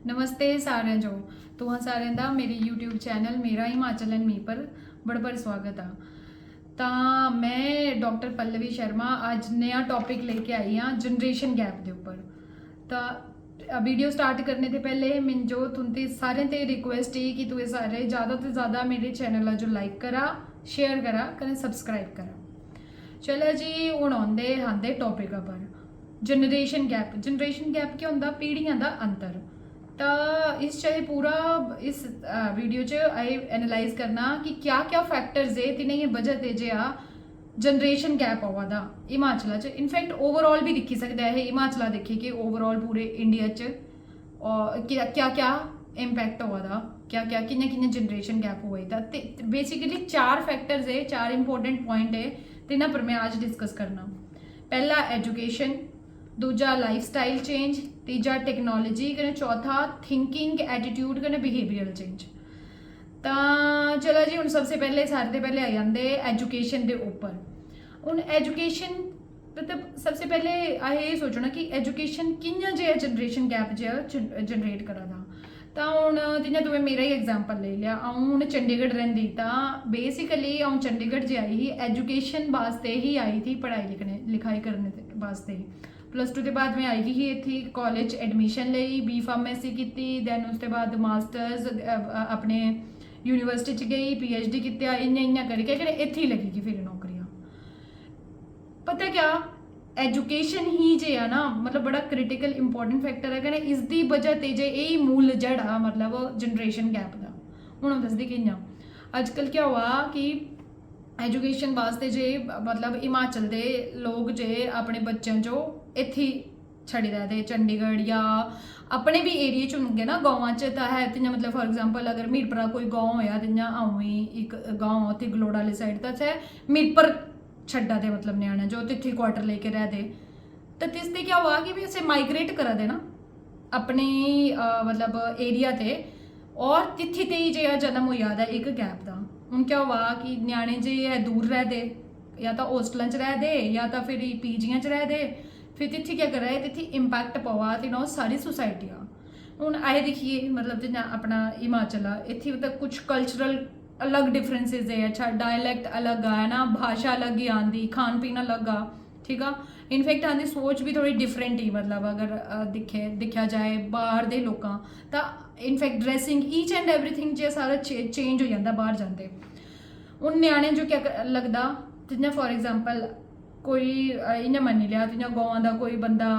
नमस्ते सारें जो तुहां सारें दा मेरे यूट्यूब चैनल मेरा हिमाचल एंड मी पर बड़ा बड़ा स्वागत आ। ਤਾਂ मैं डॉक्टर पल्लवी शर्मा आज नया टॉपिक लेके आई हाँ जनरेशन गैप के उपर। ਤਾਂ वीडियो स्टार्ट करने से पहले मैं जो तुंते सारे ते रिक्वेस्ट है कि तुझे सारे ज़्यादा तो ज़्यादा मेरे चैनल जो लाइक करा शेयर करा कने सब्सक्राइब करा। चलो जी हुण आंदे टॉपिक पर जनरेशन गैप। जनरेशन गैप क्या होंदा? पीढ़ियां दा अंतर। तो इस चाहे पूरा इस वीडियो च आई एनालाइज करना कि क्या क्या फैक्टर्स है तिने ये वजह ते जे आ जनरेशन गैप आवा दा हिमाचल च। इनफैक्ट ओवरऑल भी दिखी सकता है हिमाचल दिखे कि ओवरऑल पूरे इंडिया च और क्या क्या इम्पैक्ट हुआ दा, क्या क्या किन्ने किन्ने जनरेशन गैप हुआ था। बेसिकली 4 फैक्टर्स है, 4 इंपॉर्टेंट पॉइंट है तिन्हां पर मैं आज डिस्कस करना। पहला एजुकेशन, दूजा लाइफस्टाइल चेंज, तीजा टेक्नोलॉजी कने चौथा थिंकिंग एटीट्यूड कने बिहेवियरल चेंज। तो चलो जी हुण सबसे पहले सारे तो पहले आ जाते एजुकेशन के उपर। हुण एजुकेशन मतलब सबसे पहले असें ये सोचना कि एजुकेशन कि'यां जे जनरेशन गैप जो जनरेट करा दा। तो हुण जि'यां तुसें मेरा ही एग्जाम्पल ले लिया, अ'ऊं हुण चंडीगढ़ रहिंदी तां बेसिकली अ'ऊं चंडीगढ़ जे आई ही एजुकेशन वास्ते ही आई थी, पढ़ाई लिखाई करने वास्ते। +2 के बाद मैं आई ही इत्थे कॉलेज एडमिशन लई, बी फार्मेसी की, दैन उसके बाद मास्टर्स अपने यूनिवर्सिटी च गई, PhD कित्या, इ'यां करके इत्थे ही लगी कि फिर नौकरियां। पता क्या एजुकेशन ही जे है ना मतलब बड़ा क्रिटिकल इंपॉर्टेंट फैक्टर है कने इसकी वजह ते जे यही मूल जड़ आ मतलब जनरेशन गैप का। हुण दसदी कि'यां अजकल क्या हुआ कि एजुकेशन वास्ते जे मतलब हिमाचल के लोग जे अपने बच्चों जो इत्थे छड़ी दे चंडीगढ़ या अपने भी एरिए च होंगे ना गाँव च तो है तियां मतलब फॉर एग्जाम्पल अगर मीरपुरा कोई गाँव होया तियां अ'ऊं ही एक गाँव उत्थे गलोड़ा वाली साइड तो है मीरपुर छड्डा दे मतलब न्याणे जो तिथे क्वार्टर लेके रह दे। तो तिसते क्या हुआ कि भी असें माइग्रेट करा दे ना अपने मतलब एरिया ते और तिथे ते ही जो जन्म हो जाता एक गैप का। हुण क्या हुआ कि न्याणे जे है दूर रह दे या तो होस्टलों च रह दे या तो फिर पीजियां च रह दे, फिर तिथे क्या करा है तिथे इंपैक्ट पवा तिना सारी सोसाइटियाँ। हुण आए दिखिए मतलब जिन्ना अपना हिमाचल आ इत्थे मतलब कुछ कल्चरल अलग डिफरेंसिस है। अच्छा डायलैक्ट अलग आ है ना, भाषा अलग ही आंदी, खान पीन अलग आ, ठीक आ। इनफैक्ट आंदी सोच भी थोड़ी डिफरेंट ही मतलब अगर दिखा जाए बाहर दे लोकां तां in fact dressing each and everything जे सारा चेंज हो जाता बाहर जाते। हुण न्याणे जो क्या लगदा जियां फॉर एग्जाम्पल कोई इ'यां मन्नी लिया जियां गाँव का कोई बंदा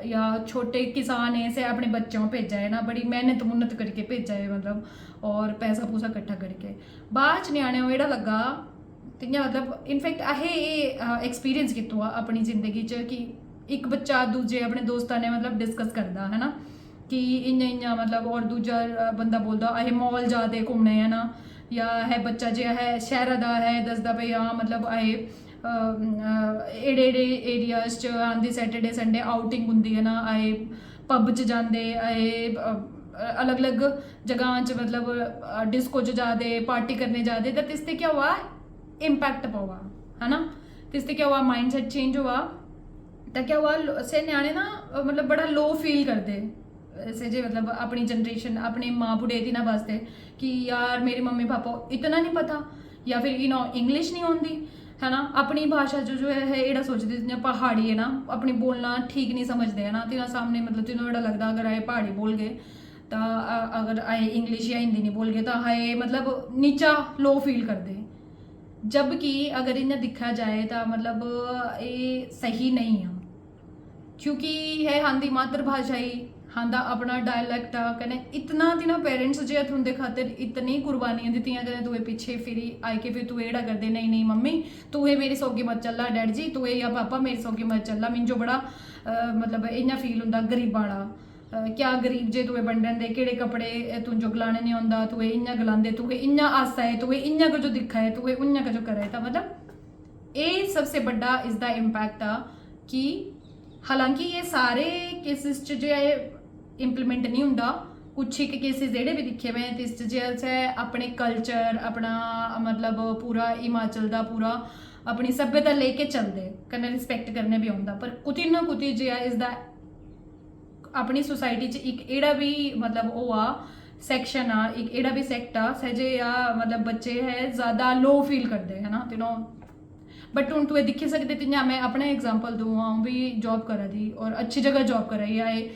या छोटे किसान है से अपने बच्चों को भेजा है ना बड़ी मेहनत मुन्नत करके भेजा है मतलब और पैसा पूसा कट्ठा करके बाद च न्याणे एड़ा लगा तियां मतलब इनफैक्ट असें एक्सपीरियंस किया अपनी जिंदगी च कि एक बच्चा दूजे अपने दोस्तों ने मतलब डिस्कस करता है ना कि इ'यां मतलब और दूजा बंदा बोलता असें मॉल जाते घूमने है ना, या है बच्चा जो है शहर का है दसदा भाई हाँ मतलब असें एड़े एड़े एरियाज च आंदी सैटरडे संडे आउटिंग होंदी है ना, आए पब च जाते, आए अलग अलग जगह च मतलब डिस्को च जाते पार्टी करने जाते। तो तिसते क्या हुआ इम्पैक्ट पवा है ना, तिसते क्या हुआ माइंड सेट चेंज हुआ। तो क्या हुआ से न्याणे ना मतलब बड़ा लो फील करते ऐसे जे मतलब अपनी जनरेशन अपने माँ बुढ़े तिन्हां वास्ते कि यार मेरे मम्मी पापा इतना नहीं पता या फिर इंग्लिश नहीं आती है ना, अपनी भाषा जो है एड़ा सोचते जियां पहाड़ी है ना अपनी बोलना ठीक नहीं समझते है ना, तिन्हां सामने मतलब तिन्हों एड़ा लगता अगर आए पहाड़ी बोल गए तो अगर आए इंग्लिश या हिंदी नहीं बोल गए तो आए मतलब नीचा लो फील करते। जबकि अगर इन्हें दिखा जाए तो मतलब ये सही नहीं है क्योंकि है हांदी मातृभाषा ही हांदा अपना डायलैक्ट आ कने इतना तिना पेरेंट्स जे तुंदे खातिर इतनी कुर्बानियां दित्तियां कने तुए पीछे फिरी आई के फिर तू एड़ा कर दे नहीं नहीं मम्मी तू ये मेरी सौगी मत चला डैड जी तू या पापा मेरी सौगी मत चला। मिंजो बड़ा मतलब इ'यां फील होंदा गरीबा वाला क्या गरीब जे तुए बंडन दे केड़े कपड़े तुंजो गलाने नहीं आंदा तुए इ'यां गलांदे तुए इ'यां आसा है तुए इ'यां जो दिखा है तुए उ'यां जो करे था मतलब ये सबसे बड़ा इसका इम्पैक्ट आ कि हालांकि ये सारे केसिस च जो इंप्लीमेंट नहीं होंदा, कुछ एक केसिस जेह्ड़े भी दिखे मैं इस च अपने कल्चर अपना मतलब पूरा हिमाचल का पूरा अपनी सभ्यता लेके चलते कन्नै रिस्पैक्ट करने भी आंदा पर कुतै ना कुतै जो इसका अपनी सोसाइटी च एक एड़ा भी मतलब वो आ सैक्शन आ, एक एड़ा भी सैक्ट आ सजे आ मतलब बच्चे है ज़्यादा लो फील करते है ना तीनों। बट हूँ तू दिक्खी सकते जियां मैं अपने एग्जाम्पल दूँ अऊं भी जॉब करा दी और अच्छी जगह जॉब करा दी है।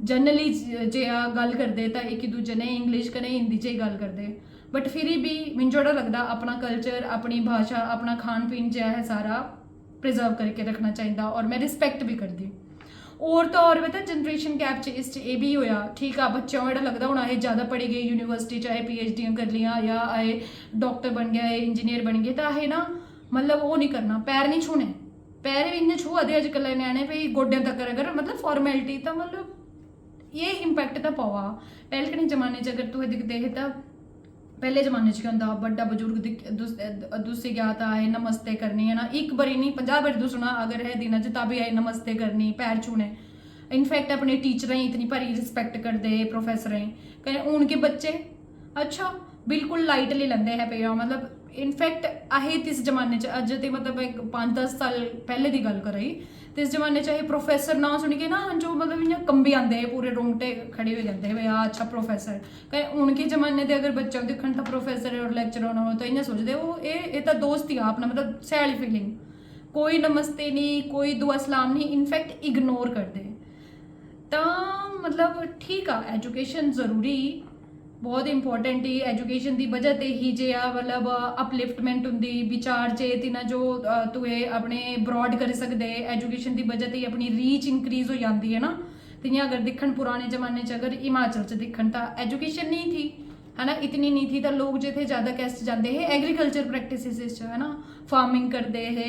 जनरली जे आ गल करते तो एक दूजे ने इंग्लिश कने हिंदी च ही गल करते, बट फिर भी मैं जोड़ा लगता अपना कल्चर अपनी भाषा अपना खान पीन जो है सारा प्रिजर्व करके रखना चाहिए और मैं रिस्पैक्ट भी करती। और तो और पता जनरेशन गैप च इस ये भी होया ठीक है बच्चों जो लगता हूँ अस ज़्यादा पढ़ी गए यूनिवर्सिटी चाहे PhD कर लिया या आए डॉक्टर बन गया इंजीनियर बन गए तो अस ना मतलब वो नहीं करना पैर नहीं छूने, पैर भी इन्ने छूआ दे अजकल न्याणे भाई गोड्या तक अगर मतलब फॉर्मैलिटी तो मतलब ये इंपैक्ट तो पवा। पहले कने जमाने च अगर तुम दिखते है तो पहले जमाने च क्या होंदा बड़ा बजुर्ग दुस्सी गया था है नमस्ते करनी है ना, एक बारी नहीं 50 बार दुसना अगर है दिन च भी आए नमस्ते करनी पैर छूने। इनफैक्ट अपने टीचरें इतनी भारी रिस्पैक्ट करते प्रोफैसरें कहीं हूँ के बच्चे अच्छा बिल्कुल लाइटली लेंदे है पे मतलब इनफैक्ट अहे तिस जमाने च अज ते मतलब एक 5-10 साल पहले की गल कराई तिस जमाने च अस प्रोफैसर ना सुन के ना जो मतलब इयां कंबी आते हैं पूरे रोंगटे खड़े हो जाते हैं आ अच्छा प्रोफैसर। कहीं हूँ के जमाने के अगर बच्चों दिखन तो प्रोफैसर और लेक्चर हो तो इयां सोचते वो ये तो दोस्त ही आ अपना मतलब सैली फीलिंग, कोई नमस्ते नहीं कोई दुआ सलाम नहीं इनफैक्ट इग्नोर करते। तो मतलब ठीक आ एजुकेशन जरूरी बहुत इंपॉर्टेंट ही एजुकेशन की वजह से ही जे आ मतलब अपलिफ्टमेंट होंगी विचार चे तिना जो तुहे अपने ब्रॉड कर सकते एजुकेशन की वजह से अपनी रीच इंक्रीज हो जाती है ना। तो अगर दिखन पुराने जमाने च अगर हिमाचल च दिखन तो एजुकेशन नहीं थी है ना इतनी नहीं थी तो लोग जो थे ज़्यादा कैसे जाते हैं एग्रीकल्चर प्रैक्टिस है ना फार्मिंग करते है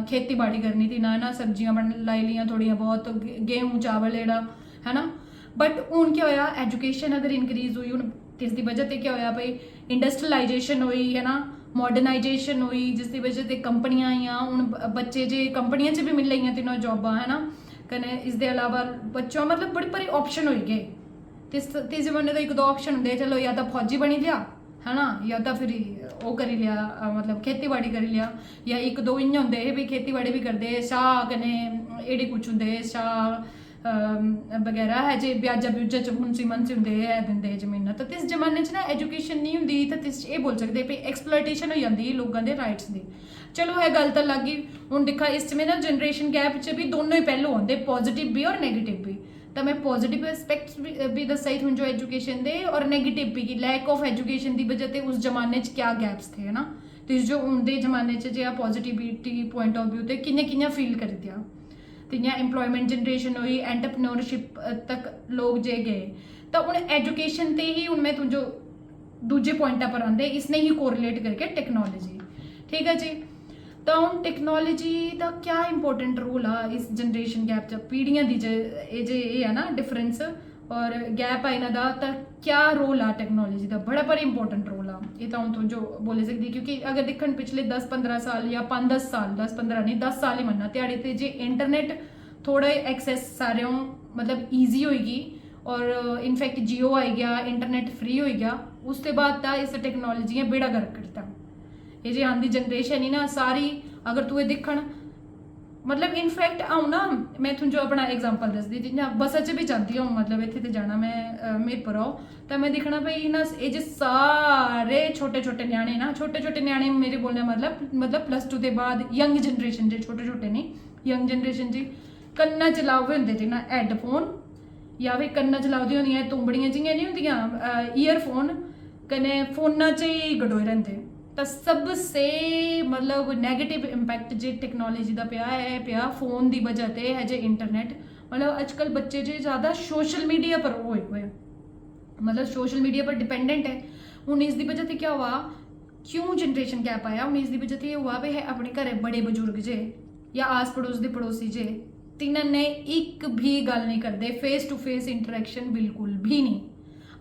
खेती बाड़ी करनी थी ना है ना सब्जियां बन लाई लिया थोड़िया बहुत गेहूँ चावल एड़ा है ना। बट हूँ क्या होया एजुकेशन अगर इंक्रीज हुई हूँ इसकी वजह से क्या होया भाई इंडस्ट्रियलाइजेशन हुई है ना मॉडर्नाइजेशन हुई जिसकी वजह से कंपनियां आईयां हूँ बच्चे जे कंपनियां च भी मिल रही तीनों जॉबा है ना कने इसके अलावा बच्चों मतलब बड़े बड़े ऑप्शन हो गए। तिस जमाने तो एक दो ऑप्शन होंगे चलो या तो फौजी बनी लिया है ना या तो फिर वो करी लिया मतलब खेती बाड़ी करी लिया या एक दो इं होंगे भी खेती बाड़ी भी करते शाह कने एड़े कुछ होंगे शाह वगैरह है जे ब्याजा ब्यूजा च मुंसी मनसी होंगे है देंगे जमीन। तो तिस जमाने च ना एजुकेशन नहीं होंगी तो तिस ये बोल सकते भाई एक्सप्लोइटेशन हो जाती लोगों के राइट्स की। चलो है गल तो लग गई हूँ दिखा इस में ना जनरेशन गैप च भी दोनों ही पहलू आते पॉजिटिव भी और नैगेटिव भी। तो मैं पॉजिटिव एस्पेक्ट्स भी दसा ही जो एजुकेशन दे और नैगेटिव भी कि लैक ऑफ एजुकेशन की वजह से उस जमाने च क्या गैप्स थे है ना। तो जो उनके जमाने च जो पॉजिटिविटी पॉइंट ऑफ व्यू तो कि'यां फील कर दिया तो इं एम्प्लॉयमेंट जनरेशन हुई एंटरप्रेन्योरशिप तक लोग जे गए। तो हूँ एजुकेशन ते ही हूँ मैं तुझो दूजे पॉइंटा पर आते इसने ही कोरिलेट करके टेक्नोलॉजी ठीक है जी। तो हूँ टेक्नोलॉजी का क्या इंपॉर्टेंट रोल आ इस जनरेशन गैप च पीढ़ियां की जे है ना डिफरेंस और गैप आ इन्हों का क्या रोल आ टेक्नोलॉजी का बड़ा बड़ा इंपॉर्टेंट रोल आ ये तो हूँ जो बोले सकती क्योंकि अगर देखन पिछले 10-15 साल या 5-10 साल 10-15 नहीं 10 साल ही मनना दिहाड़ी ते जे इंटरनेट थोड़ा एक्सैस सारे मतलब ईजी होएगी और इनफैक्ट जियो आई गया इंटरनेट फ्री हो गया उसके बाद तो इस टेक्नोलॉजी बेड़ा गर्क करता ये जो आंदी जनरेशन ही ना सारी अगर तू दिखन मतलब इनफैक्ट आऊँ ना मैं तुझो अपना एग्जाम्पल दसदी जियां बस च भी जाती हूँ मतलब इतने तो जाना मैं मीरपुर आओ तो मैं दिखना भाई ना ये जो सारे छोटे छोटे न्याणे ना छोटे न्याणे मेरे बोलने मतलब +2 के बाद यंग जनरेशन जे छोटे छोटे नहीं यंग जनरेशन जी कन्ना च लाए हुए होंगे जिन्ना हैडफोन या फिर कन्ना च लाउदी होंदियां तुंबड़ियां जियां नहीं होंदियां ईयरफोन कने फोना च ही गडोए रहिंदे। तो सबसे मतलब नैगेटिव इंपैक्ट जो टेक्नोलॉजी का पिया फोन की वजह से है जो इंटरनेट मतलब अजकल बच्चे जो ज़्यादा सोशल मीडिया पर होए हुए मतलब सोशल मीडिया पर डिपेंडेंट है। हूँ इसकी वजह से क्या हुआ क्यों जनरेशन गैप आया हूँ इसकी वजह से हुआ भी है अपने घर बड़े बुजुर्ग जे या आस पड़ोस के पड़ोसी जे तिन्होंने एक भी गल नहीं करते फेस टू फेस इंटरेक्शन बिल्कुल भी नहीं।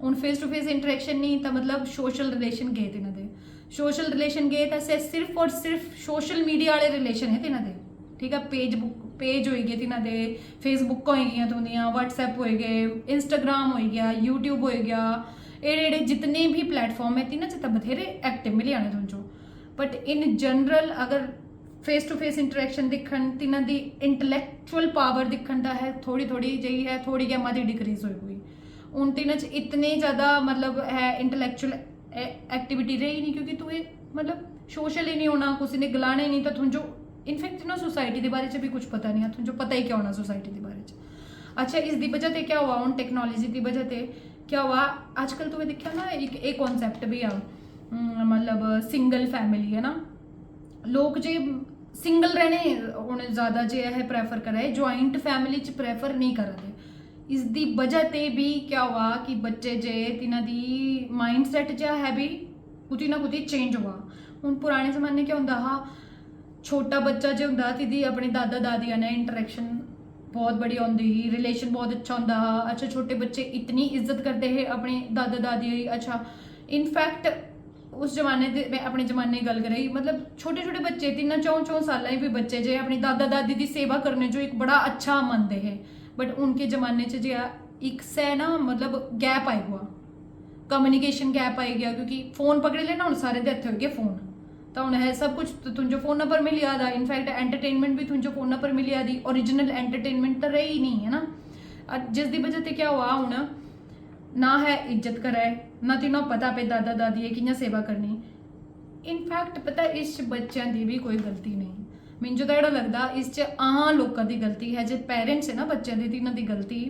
हूँ फेस टू फेस इंटरेक्शन नहीं तो मतलब सोशल रिलेशन गए तिन्हों के सोशल रिलेशन गए तो सिर्फ और सिर्फ सोशल मीडिया वाले रिलेशन है तिन्हों के ठीक है पेज हो गए तिन्हों के फेसबुक हो गई तुंदियाँ व्हाट्सएप हो गए इंस्टाग्राम हो गया यूट्यूब हो गया एड़े जितने भी प्लेटफॉर्म है तिन्हों च बथेरे एक्टिव मिले आने तुझो। बट इन जनरल अगर फेस टू फेस इंटरैक्शन दिखण तिन्हां दी इंटलैक्चुअल पावर दिखण दा है थोड़ी थोड़ी जी है थोड़ी गेमां दी डिक्रीज हुई हुण तिन्हां च इतनी ज़्यादा मतलब है इंटलैक्चुअल एक्टिविटी रही नहीं क्योंकि तू मतलब सोशल ही नहीं होना किसी ने गलाना ही नहीं तो तुझो इनफैक्ट तिन्हां सोसाइटी के बारे च भी कुछ पता नहीं है तुझो पता ही क्या होना सोसाइटी के बारे च। अच्छा इसकी वजह से क्या हुआ हूँ टेक्नोलॉजी की वजह से क्या हुआ आजकल तुम्हें देखा ना एक कॉन्सैप्ट भी आ मतलब सिंगल फैमिली है ना लोग जे सिंगल रहने उन्हें ज़्यादा जो है प्रेफर करे जॉइंट फैमिली च प्रेफर नहीं करते इसकी वजह से भी क्या हुआ कि बच्चे जे तिन्हां दी माइंड सैट जो है भी कुछ ना कुछ चेंज हुआ हूँ पुराने जमाने क्या होंदा हा छोटा बच्चा जो होंदा तिदी अपने दादा दादिया ने इंटरैक्शन बहुत बड़ी होंदी ही रिलेशन बहुत अच्छा होंदा हा। अच्छा छोटे बच्चे इतनी इज्जत करते हैं अपने दादा दादी की। अच्छा इनफैक्ट उस जमाने दे मैं अपने जमाने की गल करी मतलब छोटे छोटे बच्चे 3-4 साल भी बच्चे जो अपनी दादा दादी की सेवा करने जो एक बड़ा अच्छा मनते हैं बट उनके जमाने च जो एक से ना मतलब गैप आई हुआ कम्युनिकेशन गैप आई गया क्योंकि फोन पकड़े लेना हूँ सारे दे हथे हो गए फोन तो हूँ है सब कुछ तुझो फोन पर मिल जाता इनफैक्ट एंटरटेनमेंट भी तुझो फोन पर मिल जाती ओरिजिनल एंटरटेनमेंट तो रही नहीं है ना जिसकी वजह से क्या हुआ हूँ ना है इज्जत कराए ना तीनों पता पे दादा दादी है कि सेवा करनी इनफैक्ट पता इस बच्चों की भी कोई गलती नहीं मिंजो तो एड़ा लगता इस लोगों की गलती है जो पेरेंट्स है ना बच्चों की तिन्हां दी गलती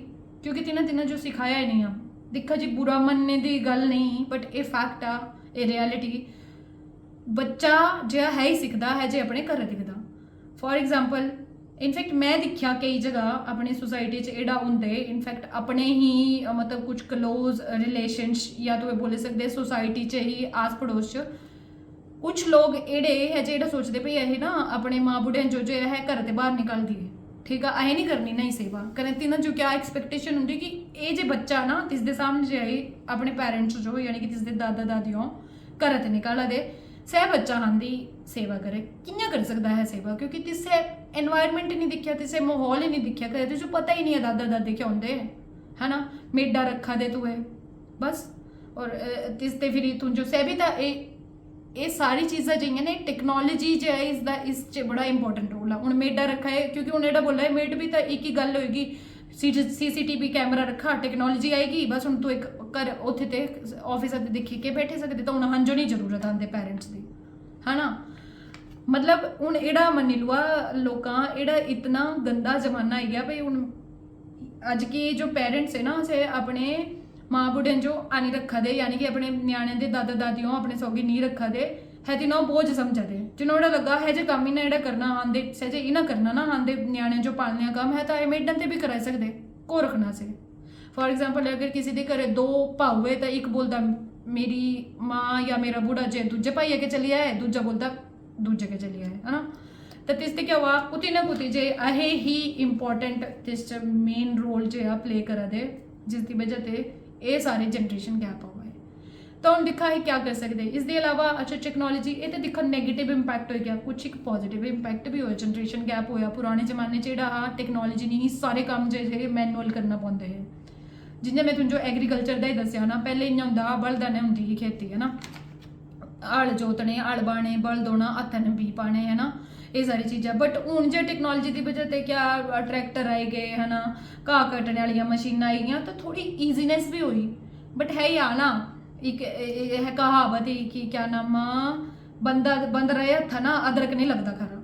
क्योंकि तिन्हां जो सिखाया ही नहीं आ दिखा जी बुरा मनने की गल नहीं बट ये फैक्ट आ ये रियलिटी बच्चा जो है ही सीखता है जो अपने घर दिखता फॉर एग्जाम्पल इनफैक्ट मैं दिखा कई जगह अपने सोसाइटी एड़ा होंगे इनफैक्ट अपने ही मतलब कुछ क्लोज रिलेशनस या तो बोले सकते सोसाइटी च ही आस पड़ोस च कुछ लोग एड़े है जो सोचते पे है ना अपने माँ बुढ़े जो है घर के बाहर निकाल दिए ठीक है अहें नहीं करनी नहीं सेवा करें तिन्हां जो क्या एक्सपैक्टेशन होंगी कि ये जो बच्चा ना तिसदे सामने जो है अपने पेरेंट्स जो यानी कि तिसदे दादा दादियों घर ते निकाला दे सह बच्चा हांदी सेवा करे कियां कर सकता है सेवा क्योंकि तिसे एनवायरनमेंट ही नहीं दिखा तिसे माहौल ही नहीं दिखा करे तुझे पता ही नहीं है दादा दादी क्या होंगे है ना मेडा रखा दे तू है बस और तिसते फिर तू जो सह भी था ये सारी चीज़ें जो ने टेक्नोलॉजी जो है इसका इस बड़ा इंपॉर्टेंट रोल है हूँ मेडा रखा है क्योंकि उन्हें एड़ा बोला है मेड भी तो एक ही गल होएगी CCTV कैमरा रखा टेक्नोलॉजी आएगी बस हूँ तू एक घर उत्थे ऑफिस दिखी के बैठे सकते तो हूँ हंजो नहीं जरूरत आते पेरेंट्स की है ना मतलब हूँ एड़ा मनी लुआ लोग एड़ा इतना गंदा जमाना आई गया भाई हूँ अज के जो पेरेंट्स है ना से अपने माँ बुढ़े जो आनी रखा दे यानी कि अपने न्याणे दे दादा दादियों अपने सौगी नहीं रखा दे है तिना बोझ समझा दे जिन्होंने लगा है जो कम ही ना एड़ा करना आंदे सहजे इना करना ना आंदे न्याणे जो पालने कम है तो मेडन से भी करा सकते को रखना से फॉर एग्जाम्पल अगर किसी के घर 2 भाऊ है तो एक बोलता मेरी माँ या मेरा बूढ़ा जे दूजे भाई अगे चली आए दूजा बोलता दूजे के चली आए है ना तो तिसते क्या हुआ कुछ ना कुछ जे अहे ही इंपॉर्टेंट तिस मेन रोल जो है प्ले करा दे जिसकी वजह से ये सारे जनरेशन गैप हुआ है तो हम दिखा है क्या कर सकते इसके अलावा अच्छा टेक्नोलॉजी ये तो दिखा नैगेटिव इंपैक्ट हो गया कुछ एक पॉजिटिव इंपैक्ट भी हो जनरेशन गैप होया पुराने जमाने च टेक्नोलॉजी नहीं सारे काम जो है मैनुअल करना पौंदे है जिन्हें मैं तुझो एग्रीकल्चर का ही दसिया ना पहले इं होंगे बलदा ने होंगी ही खेती है ना हल जोतने हल बाने बल दोना हत्थन बी पाने है ना ये सारी चीज़ें बट हूँ जो टेक्नोलॉजी की वजह से क्या ट्रैक्टर आए गए है ना घाह कट्टने वाली मशीनां आई गई तो थोड़ी ईजीनेस भी हुई बट है ही ना एक है कहावत ही कि क्या नाम बंदा बंद रहे हत्था ना अदरक नहीं लगता खरा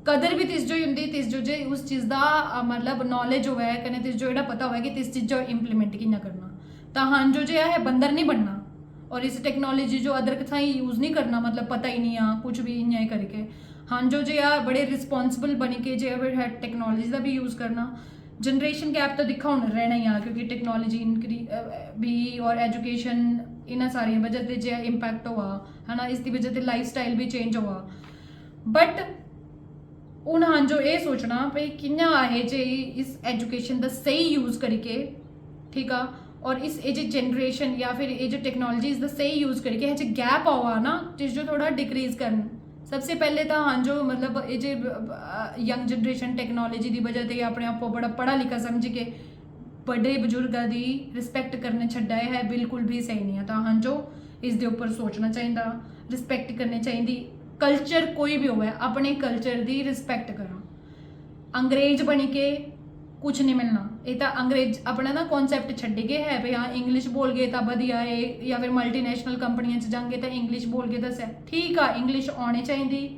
कदर भी तिस जो ही होंगी तिस जो उस चीज़ का मतलब नॉलेज हो कने तिस जो एड़ा पता हो कि तिस चीज़ जो इंप्लीमेंट कियां करना तो हाँ जो है बंदर नहीं बनना और इस टेक्नोलॉजी जो अदरक था यूज़ नहीं करना मतलब पता ही नहीं आ कुछ भी इं करके हाँ जो बड़े रिस्पॉन्सिबल बन के जो है टेक्नोलॉजी का भी यूज़ करना जनरेशन गैप तो दिखा हूँ रहना ही आ क्योंकि टेक्नोलॉजी भी और एजुकेशन इन सारिया वजह से जो इंपैक्ट हुआ है ना इसकी वजह से लाइफ स्टाइल भी चेंज हुआ बट हूँ हाँ जो ये सोचना भाई कियां है जे इस एजुकेशन का सही यूज़ करके ठीक है और इस ये जो जनरेशन या फिर ये जो टेक्नोलॉजी इसका सही यूज़ करके है जो गैप हुआ ना जिस जो थोड़ा डिक्रीज करना सबसे पहले तो हाँ जो मतलब ये जो यंग जनरेशन टेक्नोलॉजी की वजह से अपने आप को बड़ा पढ़ा लिखा समझ के बड़े बजुर्गों की रिस्पैक्ट करने छड्डाए है बिल्कुल भी सही नहीं है तो हाँ जो इसके उपर सोचना चाहिए रिस्पैक्ट करनी चाहिए कल्चर कोई भी होवे अपने कल्चर की रिस्पैक्ट करा। अंग्रेज बनी के कुछ नहीं मिलना। ये तो अंग्रेज अपना ना कॉन्सैप्ट छड्ड गए है भी हाँ इंग्लिश बोल गए तो वधिया है, या फिर मल्टीनेशनल कंपनियां च जाएंगे तो इंग्लिश बोल के दस है। ठीक है इंग्लिश आनी चाहिए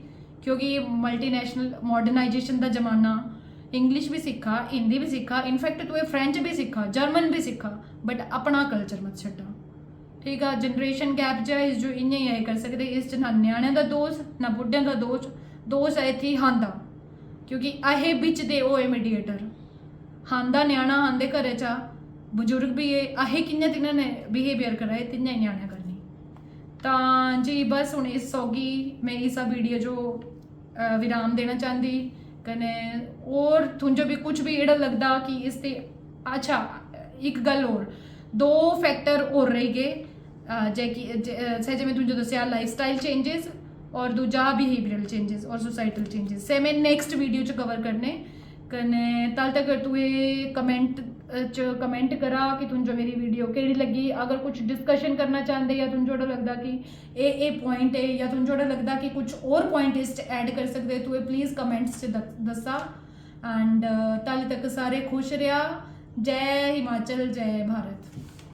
क्योंकि मल्टीनेशनल मॉडर्नाइजेशन का जमाना। इंग्लिश भी सीखा, हिंदी भी सीखा, इनफैक्ट तू फ्रेंच भी सीखा, जर्मन भी सीखा, बट अपना कल्चर मत छड्डा। ठीक है जनरेशन गैप जो है इस जो इं ही कर सकते इस च ना न्याणियां दा दोष ना बुढ़ियां दा दोष है इत्थे हांदा, क्योंकि अहे बिच दे होए मीडिएटर। हांदा न्याणा हांदे घरे चा बजुर्ग भी है, अहे कि'यां तिन्हां ने बिहेवियर करा है ति'यां ही न्याणियां करनी। तां जी बस हुण इस सौगी मैं इस वीडियो जो विराम देना चाहती कने और तुंजो भी कुछ भी एड़ा लगता कि इसते अच्छा एक गल और दो फैक्टर और रह गए जे कि सह मैं तुंजो दसिया लाइफ स्टाइल चेंजेस और दूजा बिहेवियरल चेंजेस और सोसाइटल चेंजेस से मैं नेक्स्ट वीडियो च कवर करने कने तल तक तू कमेंट करा कि तुंजो मेरी वीडियो केड़ी लगी। अगर कुछ डिस्कशन करना चाहते या तुंजो लगता कि ए पॉइंट है या तुंजो लगता कि कुछ और पॉइंट इस ऐड कर सकते तो प्लीज़ कमेंट्स च दसा। एंड तल तक सारे खुश रहा। जय हिमाचल जय भारत।